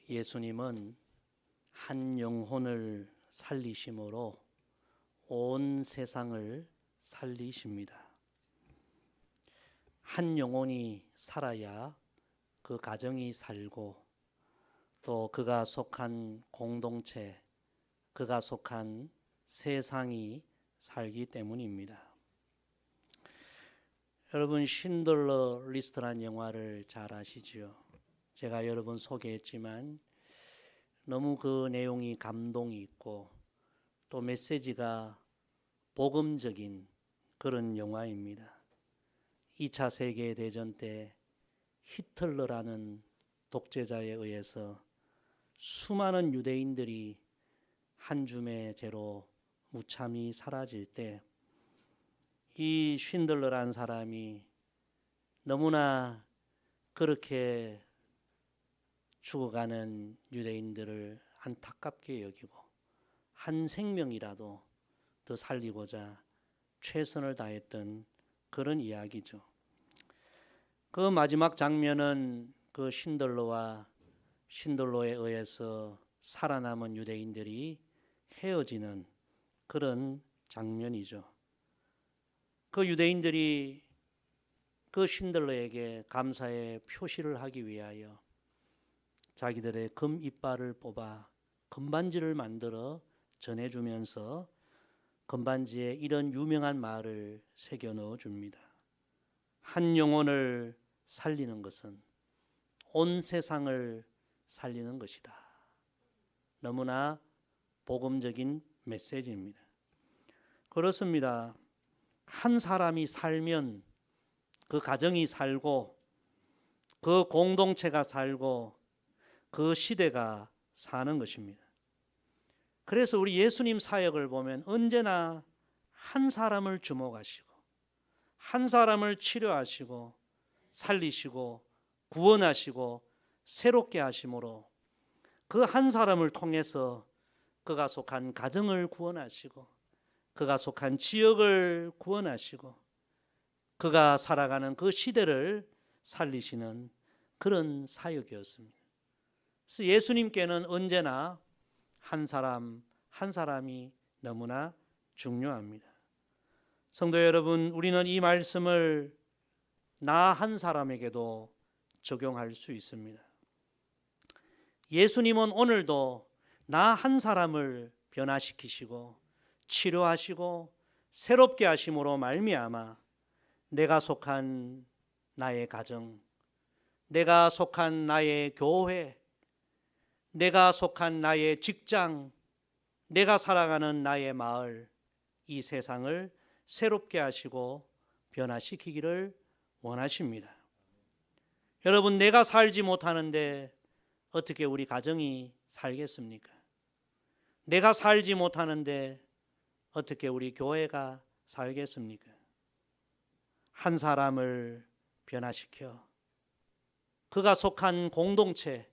예수님은 한 영혼을 살리심으로 온 세상을 살리십니다. 한 영혼이 살아야 그 가정이 살고 또 그가 속한 공동체, 그가 속한 세상이 살기 때문입니다. 여러분, 신들러 리스트라는 영화를 잘 아시죠? 제가 여러 번 소개했지만 너무 그 내용이 감동이 있고 또 메시지가 복음적인 그런 영화입니다. 2차 세계대전 때 히틀러라는 독재자에 의해서 수많은 유대인들이 한 줌의 죄로 무참히 사라질 때 이 쉰들러라는 사람이 너무나 그렇게 죽어가는 유대인들을 안타깝게 여기고 한 생명이라도 더 살리고자 최선을 다했던 그런 이야기죠. 그 마지막 장면은 그 신들러와 신들러에 의해서 살아남은 유대인들이 헤어지는 그런 장면이죠. 그 유대인들이 그 신들러에게 감사의 표시를 하기 위하여 자기들의 금 이빨을 뽑아 금반지를 만들어 전해주면서 금반지에 이런 유명한 말을 새겨 넣어줍니다. 한 영혼을 살리는 것은 온 세상을 살리는 것이다. 너무나 복음적인 메시지입니다. 그렇습니다. 한 사람이 살면 그 가정이 살고 그 공동체가 살고 그 시대가 사는 것입니다. 그래서 우리 예수님 사역을 보면 언제나 한 사람을 주목하시고 한 사람을 치료하시고 살리시고 구원하시고 새롭게 하심으로 그 한 사람을 통해서 그가 속한 가정을 구원하시고 그가 속한 지역을 구원하시고 그가 살아가는 그 시대를 살리시는 그런 사역이었습니다. 그래서 예수님께는 언제나 한 사람 한 사람이 너무나 중요합니다. 성도 여러분, 우리는 이 말씀을 나 한 사람에게도 적용할 수 있습니다. 예수님은 오늘도 나 한 사람을 변화시키시고 치료하시고 새롭게 하심으로 말미암아 내가 속한 나의 가정, 내가 속한 나의 교회, 내가 속한 나의 직장, 내가 살아가는 나의 마을, 이 세상을 새롭게 하시고 변화시키기를 원하십니다. 여러분, 내가 살지 못하는데 어떻게 우리 가정이 살겠습니까? 내가 살지 못하는데 어떻게 우리 교회가 살겠습니까? 한 사람을 변화시켜 그가 속한 공동체,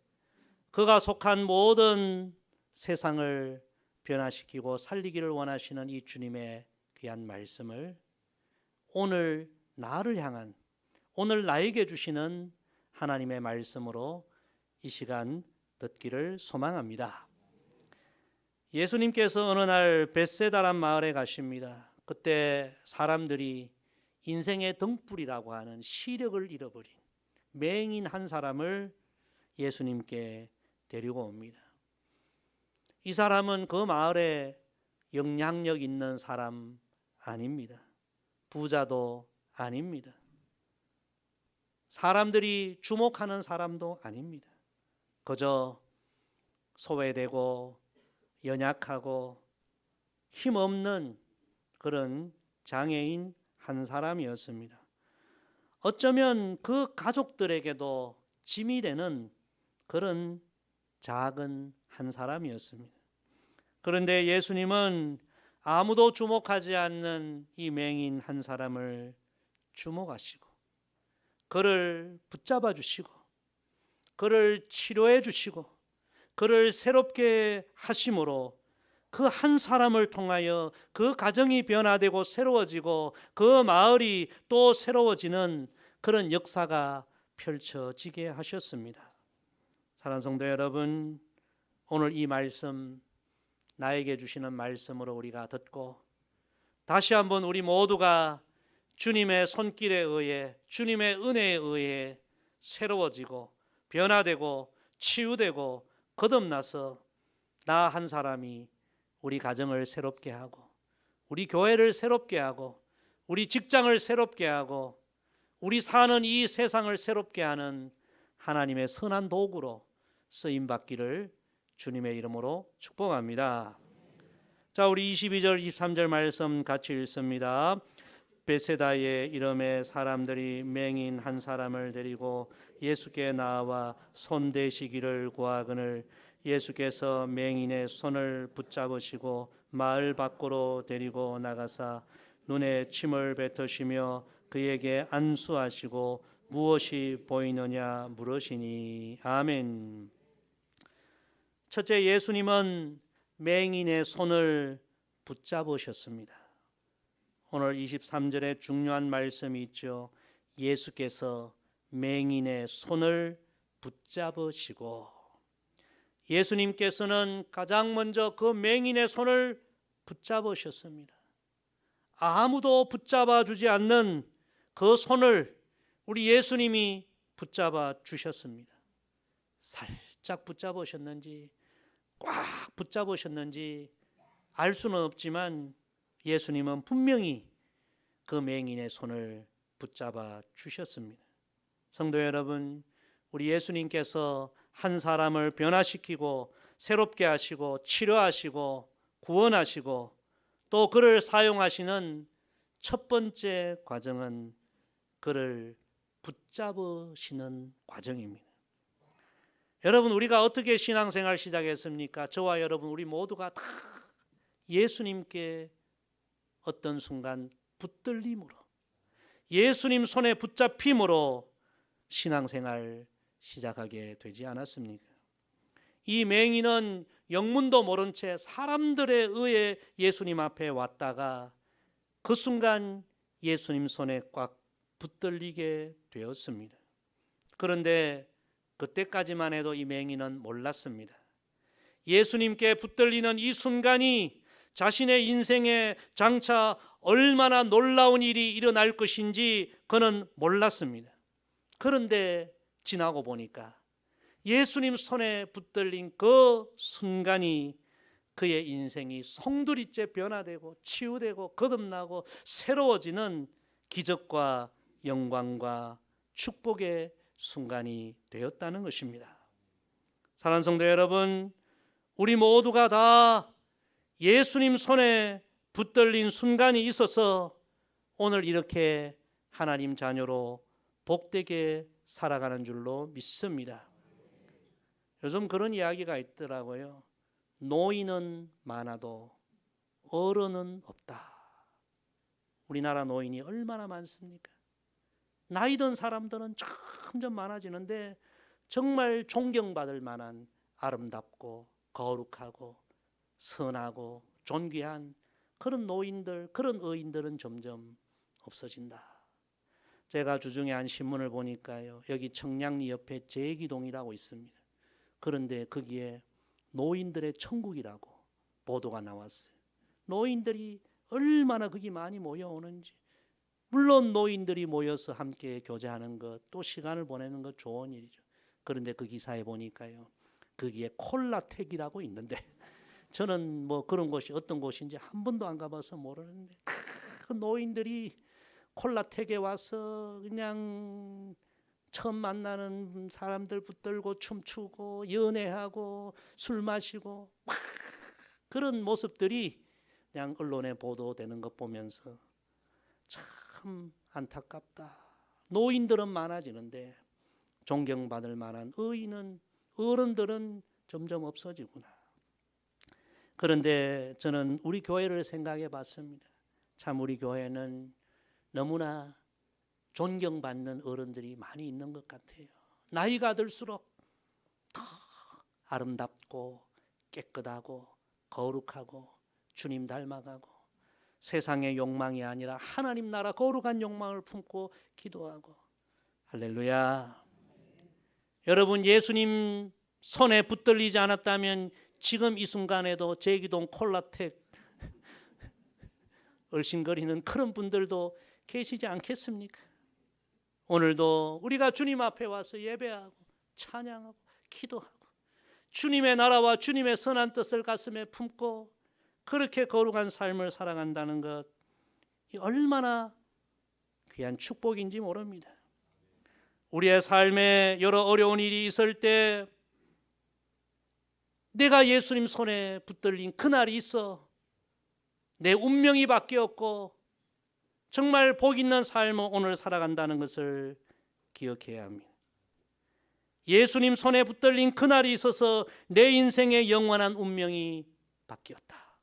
그가 속한 모든 세상을 변화시키고 살리기를 원하시는 이 주님의 귀한 말씀을 오늘 나를 향한, 오늘 나에게 주시는 하나님의 말씀으로 이 시간 듣기를 소망합니다. 예수님께서 어느 날 벳세다란 마을에 가십니다. 그때 사람들이 인생의 등불이라고 하는 시력을 잃어버린 맹인 한 사람을 예수님께 데리고 옵니다. 이 사람은 그 마을에 영향력 있는 사람 아닙니다. 부자도 아닙니다. 사람들이 주목하는 사람도 아닙니다. 그저 소외되고 연약하고 힘없는 그런 장애인 한 사람이었습니다. 어쩌면 그 가족들에게도 짐이 되는 그런 작은 한 사람이었습니다. 그런데 예수님은 아무도 주목하지 않는 이 맹인 한 사람을 주목하시고 그를 붙잡아 주시고 그를 치료해 주시고 그를 새롭게 하심으로 그 한 사람을 통하여 그 가정이 변화되고 새로워지고 그 마을이 또 새로워지는 그런 역사가 펼쳐지게 하셨습니다. 사랑하는 성도 여러분, 오늘 이 말씀 나에게 주시는 말씀으로 우리가 듣고 다시 한번 우리 모두가 주님의 손길에 의해 주님의 은혜에 의해 새로워지고 변화되고 치유되고 거듭나서 나 한 사람이 우리 가정을 새롭게 하고 우리 교회를 새롭게 하고 우리 직장을 새롭게 하고 우리 사는 이 세상을 새롭게 하는 하나님의 선한 도구로 쓰임 받기를 주님의 이름으로 축복합니다. 자, 우리 22절 23절 말씀 같이 읽습니다. 베세다의 이름의 사람들이 맹인 한 사람을 데리고 예수께 나와 손대시기를 구하거늘 예수께서 맹인의 손을 붙잡으시고 마을 밖으로 데리고 나가사 눈에 침을 뱉으시며 그에게 안수하시고 무엇이 보이느냐 물으시니. 아멘. 첫째, 예수님은 맹인의 손을 붙잡으셨습니다. 오늘 23절에 중요한 말씀이 있죠. 예수께서 맹인의 손을 붙잡으시고, 예수님께서는 가장 먼저 그 맹인의 손을 붙잡으셨습니다. 아무도 붙잡아 주지 않는 그 손을 우리 예수님이 붙잡아 주셨습니다. 살짝 붙잡으셨는지 꽉 붙잡으셨는지 알 수는 없지만 예수님은 분명히 그 맹인의 손을 붙잡아 주셨습니다. 성도 여러분, 우리 예수님께서 한 사람을 변화시키고 새롭게 하시고 치료하시고 구원하시고 또 그를 사용하시는 첫 번째 과정은 그를 붙잡으시는 과정입니다. 여러분, 우리가 어떻게 신앙생활 시작했습니까? 저와 여러분 우리 모두가 다 예수님께 어떤 순간 붙들림으로, 예수님 손에 붙잡힘으로 신앙생활 시작하게 되지 않았습니까? 이 맹인은 영문도 모른 채 사람들에 의해 예수님 앞에 왔다가 그 순간 예수님 손에 꽉 붙들리게 되었습니다. 그런데 그때까지만 해도 이 맹인은 몰랐습니다. 예수님께 붙들리는 이 순간이 자신의 인생에 장차 얼마나 놀라운 일이 일어날 것인지 그는 몰랐습니다. 그런데 지나고 보니까 예수님 손에 붙들린 그 순간이 그의 인생이 송두리째 변화되고 치유되고 거듭나고 새로워지는 기적과 영광과 축복의 순간이 되었다는 것입니다. 사랑하는 성도 여러분, 우리 모두가 다 예수님 손에 붙들린 순간이 있어서 오늘 이렇게 하나님 자녀로 복되게 살아가는 줄로 믿습니다. 요즘 그런 이야기가 있더라고요. 노인은 많아도 어른은 없다. 우리나라 노인이 얼마나 많습니까? 나이 든 사람들은 점점 많아지는데 정말 존경받을 만한 아름답고 거룩하고 선하고 존귀한 그런 노인들, 그런 의인들은 점점 없어진다. 제가 주중에 한 신문을 보니까요, 여기 청량리 옆에 제기동이라고 있습니다. 그런데 거기에 노인들의 천국이라고 보도가 나왔어요. 노인들이 얼마나 거기 많이 모여오는지. 물론 노인들이 모여서 함께 교제하는 것, 또 시간을 보내는 것 좋은 일이죠. 그런데 그 기사에 보니까요, 거기에 콜라텍이라고 있는데 저는 뭐 그런 곳이 어떤 곳인지 한 번도 안 가봐서 모르는데 그 노인들이 콜라텍에 와서 그냥 처음 만나는 사람들 붙들고 춤추고 연애하고 술 마시고 그런 모습들이 그냥 언론에 보도되는 것 보면서 참 안타깝다. 노인들은 많아지는데 존경받을 만한 의인은, 어른들은 점점 없어지구나. 그런데 저는 우리 교회를 생각해 봤습니다. 참 우리 교회는 너무나 존경받는 어른들이 많이 있는 것 같아요. 나이가 들수록 더 아름답고 깨끗하고 거룩하고 주님 닮아가고 세상의 욕망이 아니라 하나님 나라 거룩한 욕망을 품고 기도하고. 할렐루야. 여러분, 예수님 손에 붙들리지 않았다면 지금 이 순간에도 제기동 콜라텍 얼씬거리는 그런 분들도 계시지 않겠습니까? 오늘도 우리가 주님 앞에 와서 예배하고 찬양하고 기도하고 주님의 나라와 주님의 선한 뜻을 가슴에 품고 그렇게 거룩한 삶을 살아간다는 것, 얼마나 귀한 축복인지 모릅니다. 우리의 삶에 여러 어려운 일이 있을 때 내가 예수님 손에 붙들린 그날이 있어 내 운명이 바뀌었고 정말 복 있는 삶을 오늘 살아간다는 것을 기억해야 합니다. 예수님 손에 붙들린 그날이 있어서 내 인생의 영원한 운명이 바뀌었다.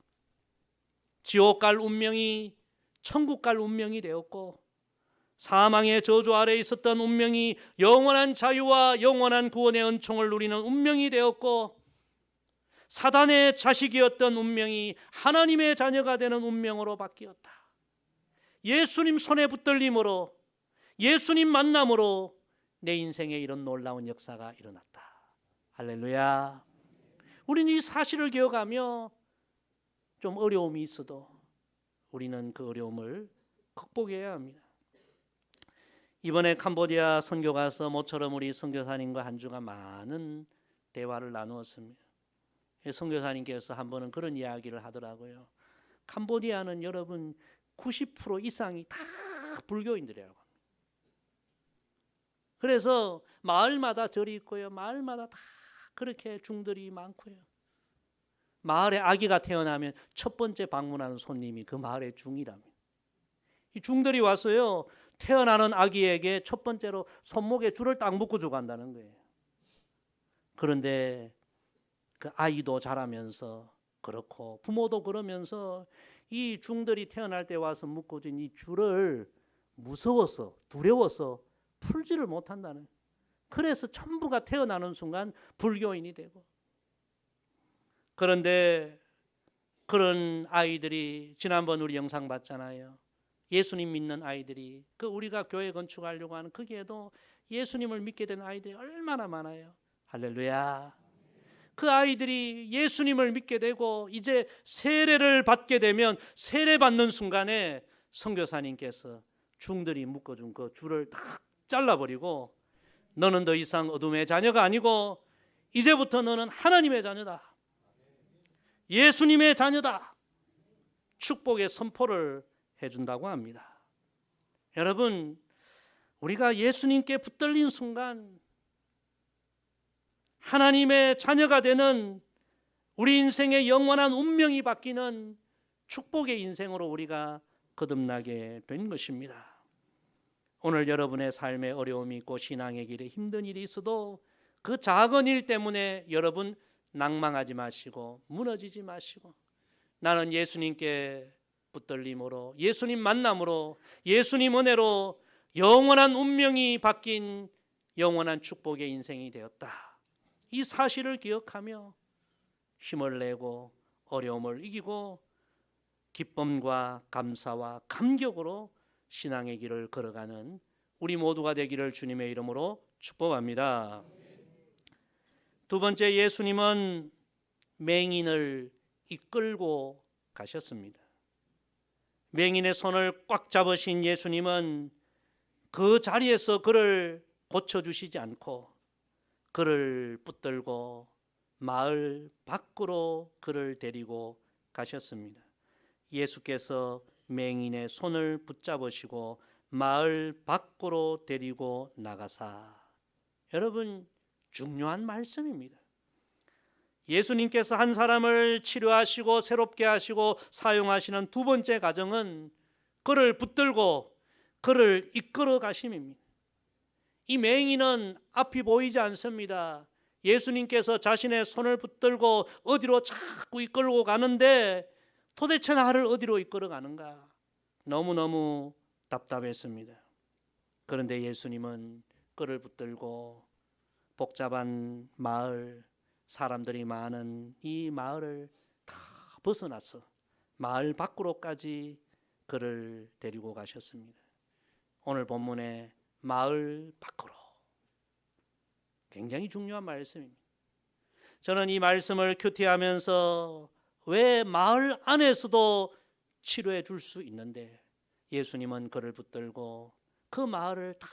지옥 갈 운명이 천국 갈 운명이 되었고 사망의 저주 아래에 있었던 운명이 영원한 자유와 영원한 구원의 은총을 누리는 운명이 되었고 사단의 자식이었던 운명이 하나님의 자녀가 되는 운명으로 바뀌었다. 예수님 손에 붙들림으로, 예수님 만남으로 내 인생에 이런 놀라운 역사가 일어났다. 할렐루야. 우리는 이 사실을 기억하며 좀 어려움이 있어도 우리는 그 어려움을 극복해야 합니다. 이번에 캄보디아 선교 가서 모처럼 우리 선교사님과 한 주간 많은 대화를 나누었습니다. 선교사님께서 한 번은 그런 이야기를 하더라고요. 캄보디아는 여러분 90% 이상이 다 불교인들이라고. 그래서 마을마다 절이 있고요. 마을마다 다 그렇게 중들이 많고요. 마을에 아기가 태어나면 첫 번째 방문하는 손님이 그 마을의 중이랍니다. 이 중들이 왔어요. 태어나는 아기에게 첫 번째로 손목에 줄을 딱 묶어 주고 간다는 거예요. 그런데 그 아이도 자라면서 그렇고 부모도 그러면서 이 중들이 태어날 때 와서 묶어준 이 줄을 무서워서 두려워서 풀지를 못한다는. 그래서 전부가 태어나는 순간 불교인이 되고. 그런데 그런 아이들이 지난번 우리 영상 봤잖아요. 예수님 믿는 아이들이 그 우리가 교회 건축하려고 하는 거기에도 예수님을 믿게 된 아이들이 얼마나 많아요. 할렐루야. 그 아이들이 예수님을 믿게 되고 이제 세례를 받게 되면 세례 받는 순간에 선교사님께서 중들이 묶어준 그 줄을 딱 잘라버리고 너는 더 이상 어둠의 자녀가 아니고 이제부터 너는 하나님의 자녀다. 예수님의 자녀다. 축복의 선포를 해준다고 합니다. 여러분, 우리가 예수님께 붙들린 순간 하나님의 자녀가 되는 우리 인생의 영원한 운명이 바뀌는 축복의 인생으로 우리가 거듭나게 된 것입니다. 오늘 여러분의 삶에 어려움이 있고 신앙의 길에 힘든 일이 있어도 그 작은 일 때문에 여러분 낭망하지 마시고 무너지지 마시고 나는 예수님께 붙들림으로 예수님 만남으로 예수님 은혜로 영원한 운명이 바뀐 영원한 축복의 인생이 되었다. 이 사실을 기억하며 힘을 내고 어려움을 이기고 기쁨과 감사와 감격으로 신앙의 길을 걸어가는 우리 모두가 되기를 주님의 이름으로 축복합니다. 두 번째, 예수님은 맹인을 이끌고 가셨습니다. 맹인의 손을 꽉 잡으신 예수님은 그 자리에서 그를 고쳐주시지 않고 그를 붙들고 마을 밖으로 그를 데리고 가셨습니다. 예수께서 맹인의 손을 붙잡으시고 마을 밖으로 데리고 나가사. 여러분, 중요한 말씀입니다. 예수님께서 한 사람을 치료하시고 새롭게 하시고 사용하시는 두 번째 과정은 그를 붙들고 그를 이끌어 가심입니다. 이 맹인은 앞이 보이지 않습니다. 예수님께서 자신의 손을 붙들고 어디로 자꾸 이끌고 가는데 도대체 나를 어디로 이끌어 가는가? 너무너무 답답했습니다. 그런데 예수님은 그를 붙들고 복잡한 마을, 사람들이 많은 이 마을을 다 벗어나서 마을 밖으로까지 그를 데리고 가셨습니다. 오늘 본문에 마을 밖으로, 굉장히 중요한 말씀입니다. 저는 이 말씀을 큐티하면서 왜 마을 안에서도 치료해 줄 수 있는데 예수님은 그를 붙들고 그 마을을 다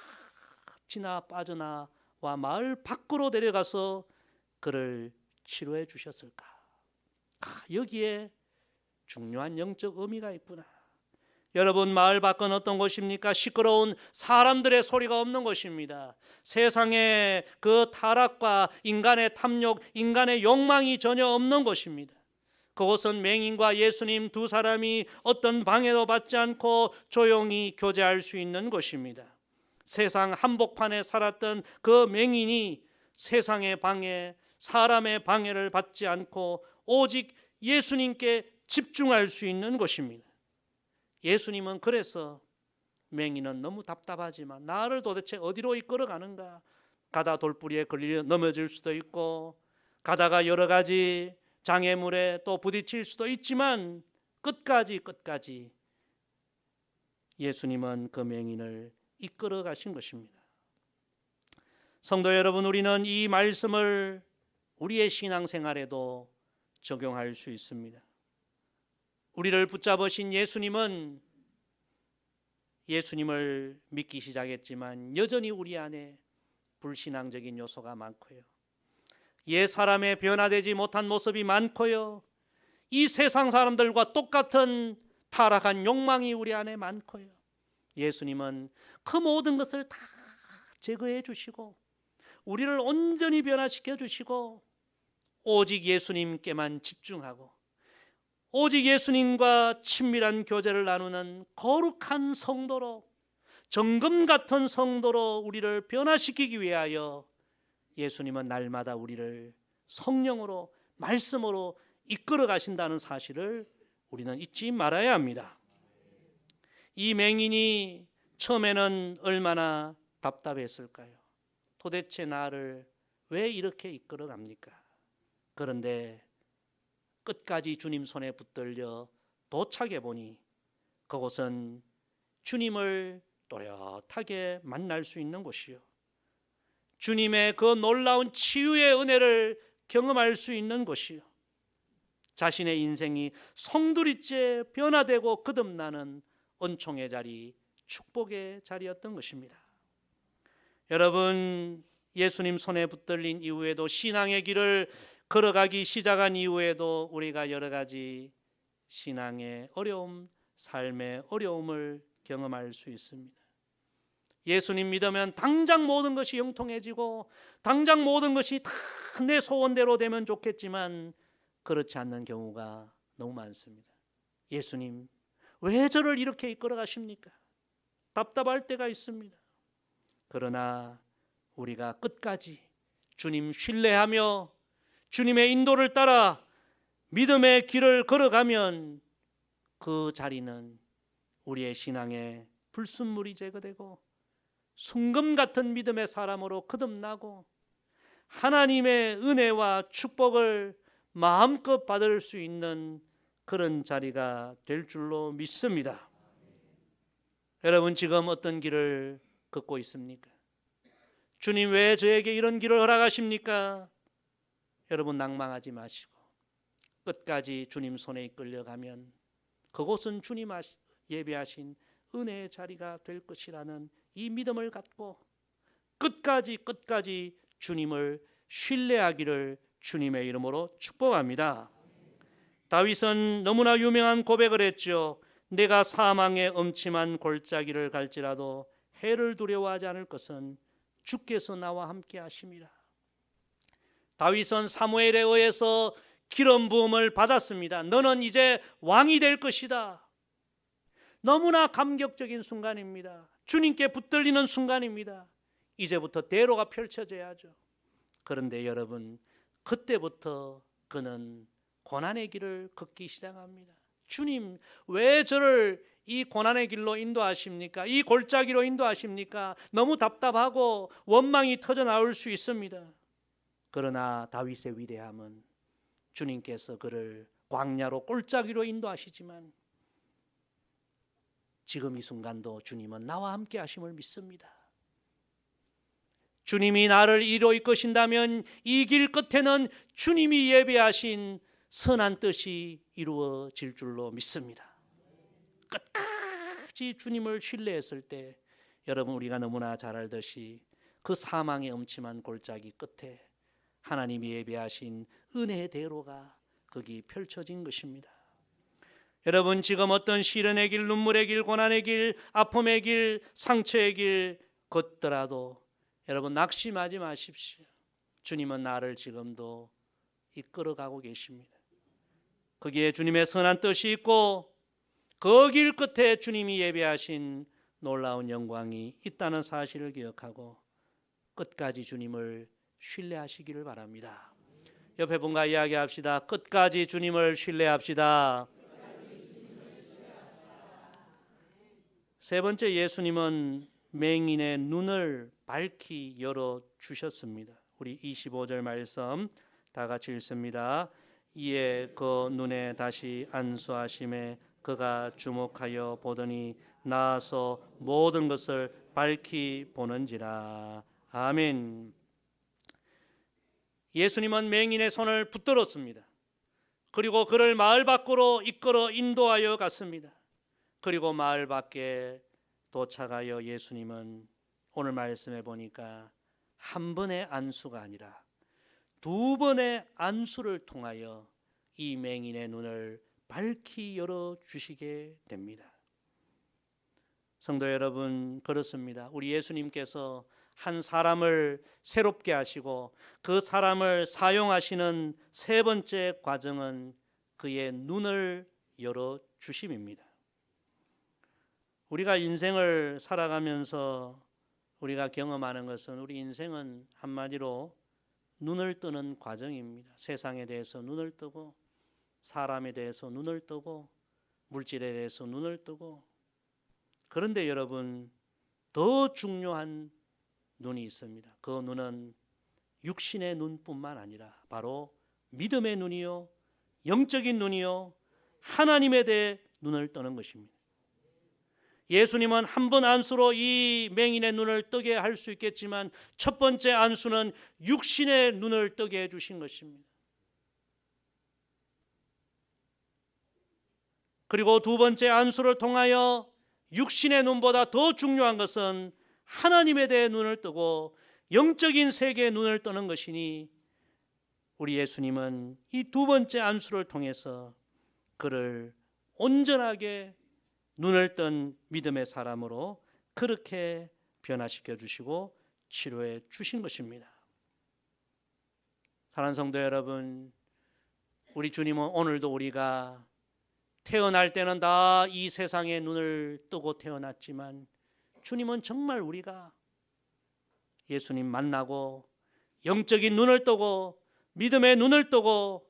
지나 빠져나와 마을 밖으로 내려가서 그를 치료해 주셨을까? 여기에 중요한 영적 의미가 있구나. 여러분, 마을 밖은 어떤 곳입니까? 시끄러운 사람들의 소리가 없는 곳입니다. 세상에 그 타락과 인간의 탐욕, 인간의 욕망이 전혀 없는 곳입니다. 그곳은 맹인과 예수님 두 사람이 어떤 방해도 받지 않고 조용히 교제할 수 있는 곳입니다. 세상 한복판에 살았던 그 맹인이 세상의 방해, 사람의 방해를 받지 않고 오직 예수님께 집중할 수 있는 곳입니다. 예수님은 그래서 맹인은 너무 답답하지만 나를 도대체 어디로 이끌어가는가? 가다 돌부리에 걸려 넘어질 수도 있고 가다가 여러 가지 장애물에 또 부딪힐 수도 있지만 끝까지 예수님은 그 맹인을 이끌어 가신 것입니다. 성도 여러분, 우리는 이 말씀을 우리의 신앙생활에도 적용할 수 있습니다. 우리를 붙잡으신 예수님은 예수님을 믿기 시작했지만 여전히 우리 안에 불신앙적인 요소가 많고요. 옛 사람의 변화되지 못한 모습이 많고요. 이 세상 사람들과 똑같은 타락한 욕망이 우리 안에 많고요. 예수님은 그 모든 것을 다 제거해 주시고 우리를 온전히 변화시켜 주시고 오직 예수님께만 집중하고 오직 예수님과 친밀한 교제를 나누는 거룩한 성도로, 정금 같은 성도로 우리를 변화시키기 위하여 예수님은 날마다 우리를 성령으로, 말씀으로 이끌어 가신다는 사실을 우리는 잊지 말아야 합니다. 이 맹인이 처음에는 얼마나 답답했을까요? 도대체 나를 왜 이렇게 이끌어 갑니까? 그런데 끝까지 주님 손에 붙들려 도착해 보니 그곳은 주님을 또렷하게 만날 수 있는 곳이요, 주님의 그 놀라운 치유의 은혜를 경험할 수 있는 곳이요, 자신의 인생이 송두리째 변화되고 거듭나는 은총의 자리, 축복의 자리였던 것입니다. 여러분, 예수님 손에 붙들린 이후에도 신앙의 길을 걸어가기 시작한 이후에도 우리가 여러 가지 신앙의 어려움, 삶의 어려움을 경험할 수 있습니다. 예수님 믿으면 당장 모든 것이 형통해지고 당장 모든 것이 다 내 소원대로 되면 좋겠지만 그렇지 않는 경우가 너무 많습니다. 예수님, 왜 저를 이렇게 이끌어 가십니까? 답답할 때가 있습니다. 그러나 우리가 끝까지 주님 신뢰하며 주님의 인도를 따라 믿음의 길을 걸어가면 그 자리는 우리의 신앙의 불순물이 제거되고 순금 같은 믿음의 사람으로 거듭나고 하나님의 은혜와 축복을 마음껏 받을 수 있는 그런 자리가 될 줄로 믿습니다. 여러분, 지금 어떤 길을 걷고 있습니까? 주님, 왜 저에게 이런 길을 허락하십니까? 여러분, 낭망하지 마시고 끝까지 주님 손에 이끌려가면 그곳은 주님 예배하신 은혜의 자리가 될 것이라는 이 믿음을 갖고 끝까지 주님을 신뢰하기를 주님의 이름으로 축복합니다. 다윗은 너무나 유명한 고백을 했죠. 내가 사망의 음침한 골짜기를 갈지라도 해를 두려워하지 않을 것은 주께서 나와 함께 하심이라. 다윗은 사무엘에 의해서 기름 부음을 받았습니다. 너는 이제 왕이 될 것이다. 너무나 감격적인 순간입니다. 주님께 붙들리는 순간입니다. 이제부터 대로가 펼쳐져야죠. 그런데 여러분, 그때부터 그는 고난의 길을 걷기 시작합니다. 주님, 왜 저를 이 고난의 길로 인도하십니까? 이 골짜기로 인도하십니까? 너무 답답하고 원망이 터져 나올 수 있습니다. 그러나 다윗의 위대함은 주님께서 그를 광야로 골짜기로 인도하시지만 지금 이 순간도 주님은 나와 함께 하심을 믿습니다. 주님이 나를 이로 이끄신다면 이 길 끝에는 주님이 예비하신 선한 뜻이 이루어질 줄로 믿습니다. 끝까지 주님을 신뢰했을 때 여러분, 우리가 너무나 잘 알듯이 그 사망의 음침한 골짜기 끝에 하나님이 예비하신 은혜의 대로가 거기 펼쳐진 것입니다. 여러분, 지금 어떤 시련의 길, 눈물의 길, 고난의 길, 아픔의 길, 상처의 길 걷더라도 여러분, 낙심하지 마십시오. 주님은 나를 지금도 이끌어가고 계십니다. 거기에 주님의 선한 뜻이 있고 그 길 끝에 주님이 예비하신 놀라운 영광이 있다는 사실을 기억하고 끝까지 주님을 신뢰하시기를 바랍니다. 옆에 분과 이야기합시다. 끝까지 주님을 신뢰합시다. 세 번째, 예수님은 맹인의 눈을 밝히 열어주셨습니다. 우리 25절 말씀 다 같이 읽습니다. 이에 그 눈에 다시 안수하심에 그가 주목하여 보더니 나아서 모든 것을 밝히 보는지라. 아멘. 예수님은 맹인의 손을 붙들었습니다. 그리고 그를 마을 밖으로 이끌어 인도하여 갔습니다. 그리고 마을 밖에 도착하여 예수님은 오늘 말씀해 보니까 한 번의 안수가 아니라 두 번의 안수를 통하여 이 맹인의 눈을 밝히 열어주시게 됩니다. 성도 여러분, 그렇습니다. 우리 예수님께서 한 사람을 새롭게 하시고 그 사람을 사용하시는 세 번째 과정은 그의 눈을 열어주심입니다. 우리가 인생을 살아가면서 우리가 경험하는 것은 우리 인생은 한마디로 눈을 뜨는 과정입니다. 세상에 대해서 눈을 뜨고 사람에 대해서 눈을 뜨고 물질에 대해서 눈을 뜨고, 그런데 여러분, 더 중요한 눈이 있습니다. 그 눈은 육신의 눈뿐만 아니라 바로 믿음의 눈이요, 영적인 눈이요, 하나님에 대해 눈을 뜨는 것입니다. 예수님은 한 번 안수로 이 맹인의 눈을 뜨게 할 수 있겠지만 첫 번째 안수는 육신의 눈을 뜨게 해주신 것입니다. 그리고 두 번째 안수를 통하여 육신의 눈보다 더 중요한 것은 하나님에 대해 눈을 뜨고 영적인 세계에 눈을 뜨는 것이니, 우리 예수님은 이 두 번째 안수를 통해서 그를 온전하게 눈을 뜬 믿음의 사람으로 그렇게 변화시켜 주시고 치료해 주신 것입니다. 사랑하는 성도 여러분, 우리 주님은 오늘도 우리가 태어날 때는 다 이 세상에 눈을 뜨고 태어났지만 주님은 정말 우리가 예수님 만나고 영적인 눈을 뜨고 믿음의 눈을 뜨고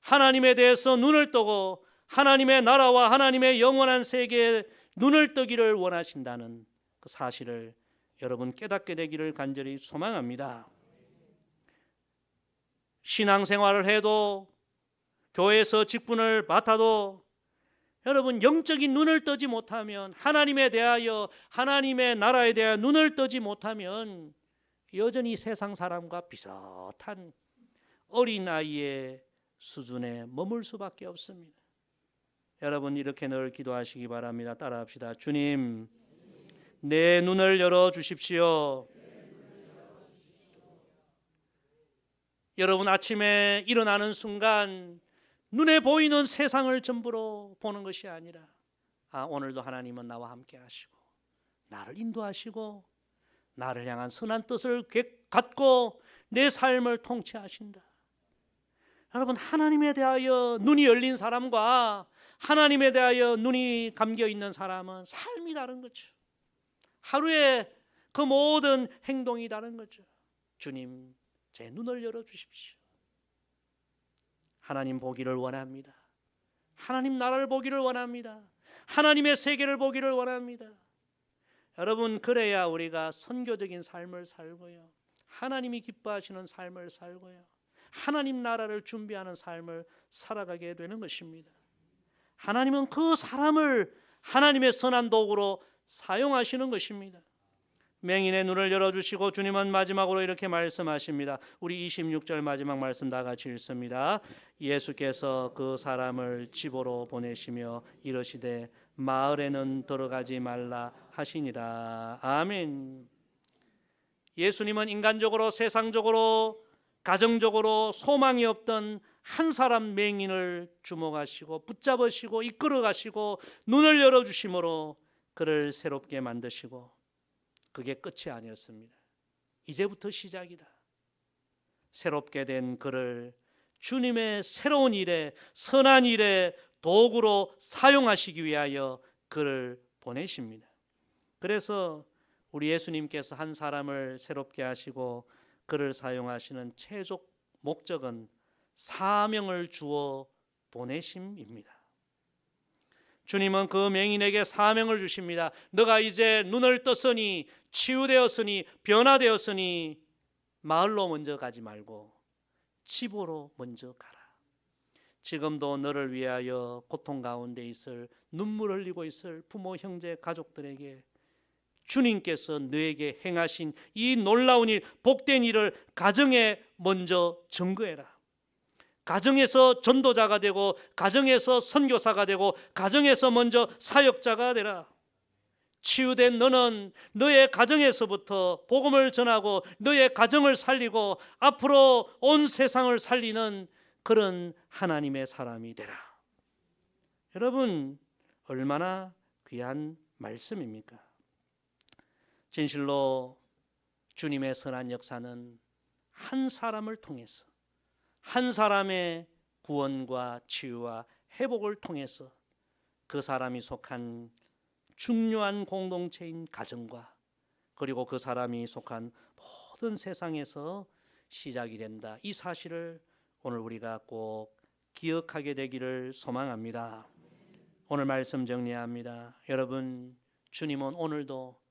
하나님에 대해서 눈을 뜨고 하나님의 나라와 하나님의 영원한 세계에 눈을 뜨기를 원하신다는 그 사실을 여러분 깨닫게 되기를 간절히 소망합니다. 신앙생활을 해도 교회에서 직분을 맡아도 여러분 영적인 눈을 뜨지 못하면, 하나님에 대하여 하나님의 나라에 대하여 눈을 뜨지 못하면 여전히 세상 사람과 비슷한 어린아이의 수준에 머물 수밖에 없습니다. 여러분, 이렇게 늘 기도하시기 바랍니다. 따라합시다. 주님, 내 눈을 열어주십시오. 여러분, 아침에 일어나는 순간 눈에 보이는 세상을 전부로 보는 것이 아니라, 오늘도 하나님은 나와 함께 하시고 나를 인도하시고 나를 향한 선한 뜻을 갖고 내 삶을 통치하신다. 여러분, 하나님에 대하여 눈이 열린 사람과 하나님에 대하여 눈이 감겨 있는 사람은 삶이 다른 거죠. 하루에 그 모든 행동이 다른 거죠. 주님, 제 눈을 열어주십시오. 하나님 보기를 원합니다. 하나님 나라를 보기를 원합니다. 하나님의 세계를 보기를 원합니다. 여러분, 그래야 우리가 선교적인 삶을 살고요, 하나님이 기뻐하시는 삶을 살고요, 하나님 나라를 준비하는 삶을 살아가게 되는 것입니다. 하나님은 그 사람을 하나님의 선한 도구로 사용하시는 것입니다. 맹인의 눈을 열어주시고 주님은 마지막으로 이렇게 말씀하십니다. 우리 26절 마지막 말씀 다 같이 읽습니다. 예수께서 그 사람을 집으로 보내시며 이르시되 마을에는 들어가지 말라 하시니라. 아멘. 예수님은 인간적으로, 세상적으로, 가정적으로 소망이 없던 한 사람 맹인을 주목하시고 붙잡으시고 이끌어가시고 눈을 열어주심으로 그를 새롭게 만드시고, 그게 끝이 아니었습니다. 이제부터 시작이다. 새롭게 된 그를 주님의 새로운 일에, 선한 일에 도구로 사용하시기 위하여 그를 보내십니다. 그래서 우리 예수님께서 한 사람을 새롭게 하시고 그를 사용하시는 최종 목적은 사명을 주어 보내심입니다. 주님은 그 맹인에게 사명을 주십니다. 너가 이제 눈을 떴으니, 치유되었으니, 변화되었으니 마을로 먼저 가지 말고 집으로 먼저 가라. 지금도 너를 위하여 고통 가운데 있을, 눈물 흘리고 있을 부모, 형제, 가족들에게 주님께서 너에게 행하신 이 놀라운 일, 복된 일을 가정에 먼저 증거해라. 가정에서 전도자가 되고, 가정에서 선교사가 되고, 가정에서 먼저 사역자가 되라. 치유된 너는 너의 가정에서부터 복음을 전하고 너의 가정을 살리고 앞으로 온 세상을 살리는 그런 하나님의 사람이 되라. 여러분, 얼마나 귀한 말씀입니까? 진실로 주님의 선한 역사는 한 사람을 통해서, 한 사람의 구원과 치유와 회복을 통해서 그 사람이 속한 중요한 공동체인 가정과, 그리고 그 사람이 속한 모든 세상에서 시작이 된다. 이 사실을 오늘 우리가 꼭 기억하게 되기를 소망합니다. 오늘 말씀 정리합니다. 여러분, 주님은 오늘도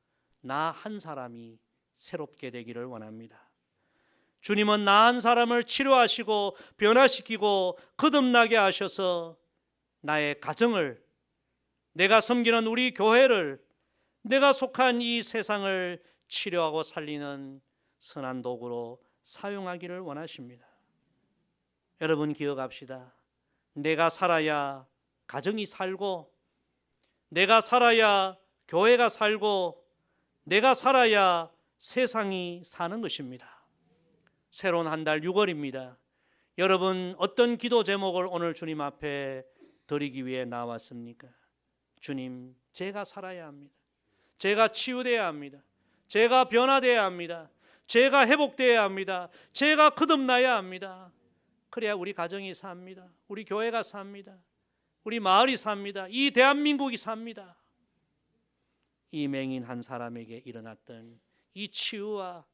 나 한 사람이 새롭게 되기를 원합니다. 주님은 나 한 사람을 치료하시고 변화시키고 거듭나게 하셔서 나의 가정을, 내가 섬기는 우리 교회를, 내가 속한 이 세상을 치료하고 살리는 선한 도구로 사용하기를 원하십니다. 여러분, 기억합시다. 내가 살아야 가정이 살고, 내가 살아야 교회가 살고, 내가 살아야 세상이 사는 것입니다. 새로운 한 달 6월입니다. 여러분, 어떤 기도 제목을 오늘 주님 앞에 드리기 위해 나왔습니까? 주님, 제가 살아야 합니다. 제가 치유되어야 합니다. 제가 변화되어야 합니다. 제가 회복되어야 합니다. 제가 거듭나야 합니다. 그래야 우리 가정이 삽니다. 우리 교회가 삽니다. 우리 마을이 삽니다. 이 대한민국이 삽니다. 이 맹인 한 사람에게 일어났던 이 치유와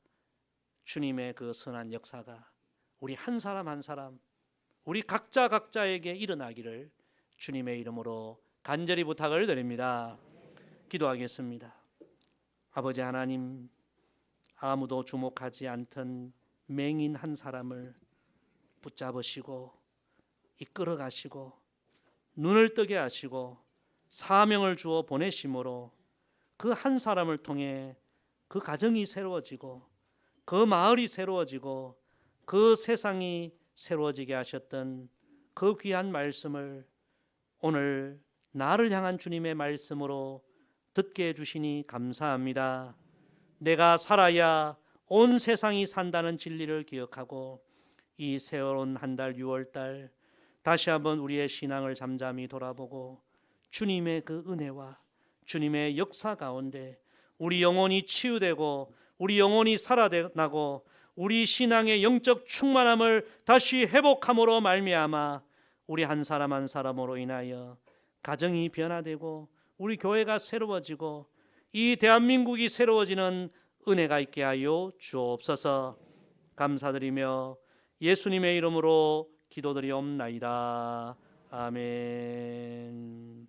주님의 그 선한 역사가 우리 한 사람 한 사람, 우리 각자에게 일어나기를 주님의 이름으로 간절히 부탁을 드립니다. 기도하겠습니다. 아버지 하나님, 아무도 주목하지 않던 맹인 한 사람을 붙잡으시고 이끌어 가시고 눈을 뜨게 하시고 사명을 주어 보내심으로 그 한 사람을 통해 그 가정이 새로워지고 그 마을이 새로워지고 그 세상이 새로워지게 하셨던 그 귀한 말씀을 오늘 나를 향한 주님의 말씀으로 듣게 해주시니 감사합니다. 내가 살아야 온 세상이 산다는 진리를 기억하고 이 새로운 한 달 6월달 다시 한번 우리의 신앙을 잠잠히 돌아보고 주님의 그 은혜와 주님의 역사 가운데 우리 영혼이 치유되고 우리 영혼이 살아나고 우리 신앙의 영적 충만함을 다시 회복함으로 말미암아 우리 한 사람 한 사람으로 인하여 가정이 변화되고 우리 교회가 새로워지고 이 대한민국이 새로워지는 은혜가 있게 하여 주옵소서. 감사드리며 예수님의 이름으로 기도드리옵나이다. 아멘.